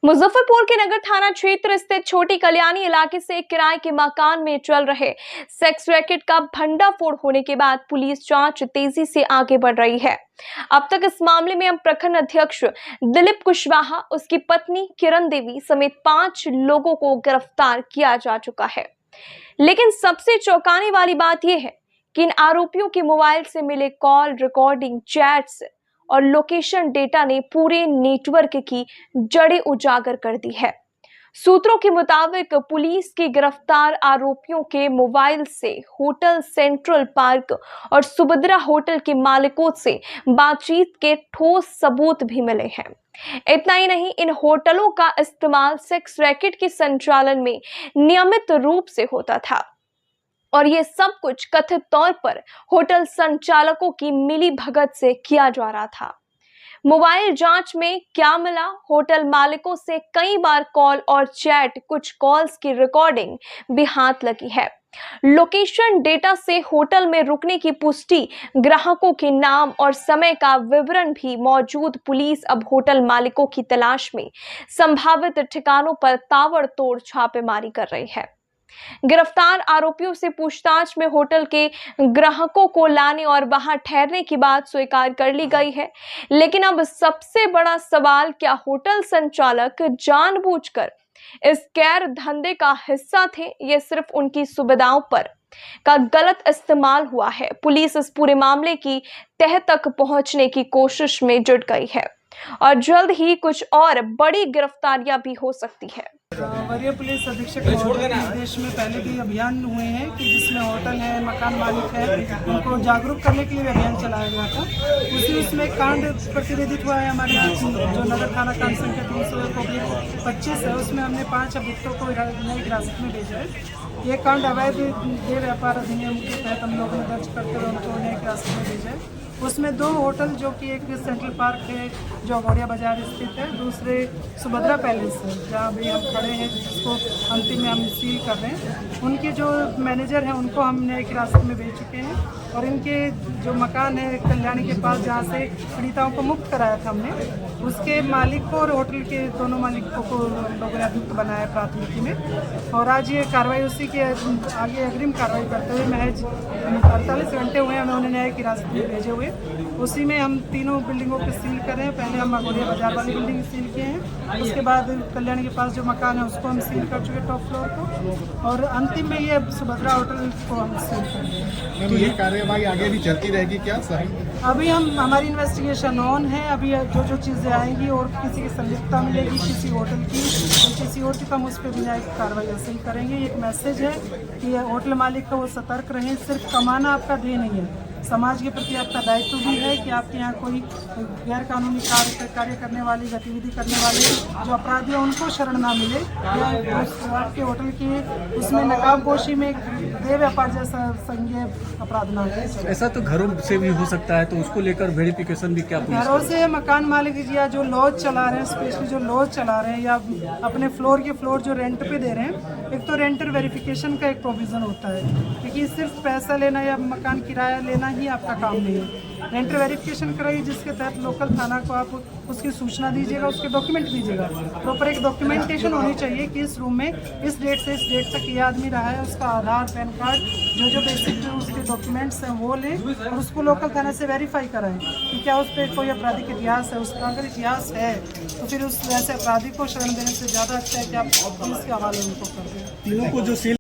मुजफ्फरपुर के नगर थाना क्षेत्र स्थित छोटी कल्याणी इलाके से किराए के मकान में चल रहे सेक्स रैकेट का भंडाफोड़ होने के बाद पुलिस जांच तेजी से आगे बढ़ रही है। अब तक इस मामले में प्रखंड अध्यक्ष दिलीप कुशवाहा, उसकी पत्नी किरण देवी समेत 5 लोगों को गिरफ्तार किया जा चुका है। लेकिन सबसे चौंकाने वाली बात यह है कि इन आरोपियों के मोबाइल से मिले कॉल रिकॉर्डिंग, चैट्स और लोकेशन डेटा ने पूरे नेटवर्क की जड़ें उजागर कर दी है। सूत्रों के मुताबिक पुलिस के गिरफ्तार आरोपियों के मोबाइल से होटल सेंट्रल पार्क और सुभद्रा होटल के मालिकों से बातचीत के ठोस सबूत भी मिले हैं। इतना ही नहीं, इन होटलों का इस्तेमाल सेक्स रैकेट के संचालन में नियमित रूप से होता था और ये सब कुछ कथित तौर पर होटल संचालकों की मिली भगत से किया जा रहा था। मोबाइल जांच में क्या मिला? होटल मालिकों से कई बार कॉल और चैट, कुछ कॉल्स की रिकॉर्डिंग भी हाथ लगी है। लोकेशन डेटा से होटल में रुकने की पुष्टि, ग्राहकों के नाम और समय का विवरण भी मौजूद। पुलिस अब होटल मालिकों की तलाश में संभावित ठिकानों पर ताबड़तोड़ छापेमारी कर रही है। गिरफ्तार आरोपियों से पूछताछ में होटल के ग्राहकों को लाने और वहां ठहरने की बात स्वीकार कर ली गई है। लेकिन अब सबसे बड़ा सवाल, क्या होटल संचालक जानबूझकर इस गैर धंधे का हिस्सा थे? ये सिर्फ उनकी सुविधाओं पर का गलत इस्तेमाल हुआ है। पुलिस इस पूरे मामले की तह तक पहुंचने की कोशिश में जुट गई है और जल्द ही कुछ और बड़ी गिरफ्तारियां भी हो सकती है। वरीय पुलिस अधीक्षक के निर्देश में पहले भी अभियान हुए हैं कि जिसमें होटल है, मकान मालिक है, उनको जागरूक करने के लिए अभियान चलाया गया था। उसी उसमें कांड प्रतिवेदित हुआ है हमारे यहाँ जो नगर थाना कांड संख्या 300/25 है। उसमें हमने 5 अभियुक्तों को नई हिरासत में भेजा है। ये कांड अवैध देह व्यापार अधिनियम के तहत हम लोगों ने दर्ज करते हुए उनको नई हिरासत में भेजा है। उसमें 2 होटल, जो कि एक सेंट्रल पार्क है जो गौड़िया बाजार स्थित है, दूसरे सुभद्रा पैलेस है जहाँ भी हम खड़े हैं, जिसको अंतिम में हम सील कर रहे हैं। उनके जो मैनेजर हैं उनको हमने एक हिरासत में भेज चुके हैं और इनके जो मकान है कल्याणी के पास जहाँ से पीड़िताओं को मुक्त कराया था हमने, उसके मालिक को और होटल के दोनों मालिकों को लोगों ने अभियुक्त बनाया प्राथमिकी में। और आज ये कार्रवाई उसी के आगे अग्रिम कार्रवाई करते हुए महज 48 घंटे हुए हमें उन्होंने न्यायिक हिरासत में भेजे हुए। उसी में हम 3 बिल्डिंगों को सील कर रहे हैं। पहले हम गौड़िया बाजार वाली बिल्डिंग सील किए हैं, उसके बाद कल्याणी के पास जो मकान है उसको हम सील कर चुके टॉप फ्लोर को, और अंतिम में ये सुभद्रा होटल को हम सील कर रहे हैं। तो ये कार्यवाही आगे भी चलती रहेगी क्या सही? अभी हमारी इन्वेस्टिगेशन ऑन है। अभी जो चीज़ें आएंगी और किसी की संलिप्तता मिलेगी किसी होटल की किसी और की, हम उस पर भी न्यायिक कार्रवाई ऐसे ही करेंगे। एक मैसेज है कि होटल मालिक का वो सतर्क रहें। सिर्फ कमाना आपका ध्येय नहीं है, समाज के प्रति आपका दायित्व भी है कि आपके यहाँ कोई गैर कानूनी कार्य करने वाली, गतिविधि करने वाले जो अपराधी हैं उनको शरण ना मिले, या आपके होटल की उसमें नकाबपोशी में देह व्यापार जैसा संज्ञेय अपराध ना हो। ऐसा तो घरों से भी हो सकता है, तो उसको लेकर वेरिफिकेशन भी क्या? घरों से मकान मालिक या जो लॉज चला रहे हैं, स्पेशली जो लॉज चला रहे हैं या अपने फ्लोर जो रेंट पे दे रहे हैं, एक तो रेंटर वेरिफिकेशन का एक प्रोविज़न होता है, क्योंकि सिर्फ पैसा लेना या मकान किराया लेना ही आपका काम नहीं है। रेंटर वेरिफिकेशन कराइए, जिसके तहत लोकल थाना को आप उसकी सूचना दीजिएगा, उसके डॉक्यूमेंट दीजिएगा। प्रॉपर एक डॉक्यूमेंटेशन होनी चाहिए कि इस रूम में इस डेट से इस डेट तक ये आदमी रहा है, उसका आधार, पैन कार्ड, जो बेसिक जो उसके डॉक्यूमेंट्स हैं वो लें और उसको लोकल थाना से वेरीफाई कराएं कि क्या उस पर कोई आपराधिक इतिहास है। उसका अगर इतिहास है तो फिर उस वैसे अपराधी को शरण देने से ज़्यादा अच्छा है कि आप पुलिस के हवाले उनको कर दें। तीनों को जो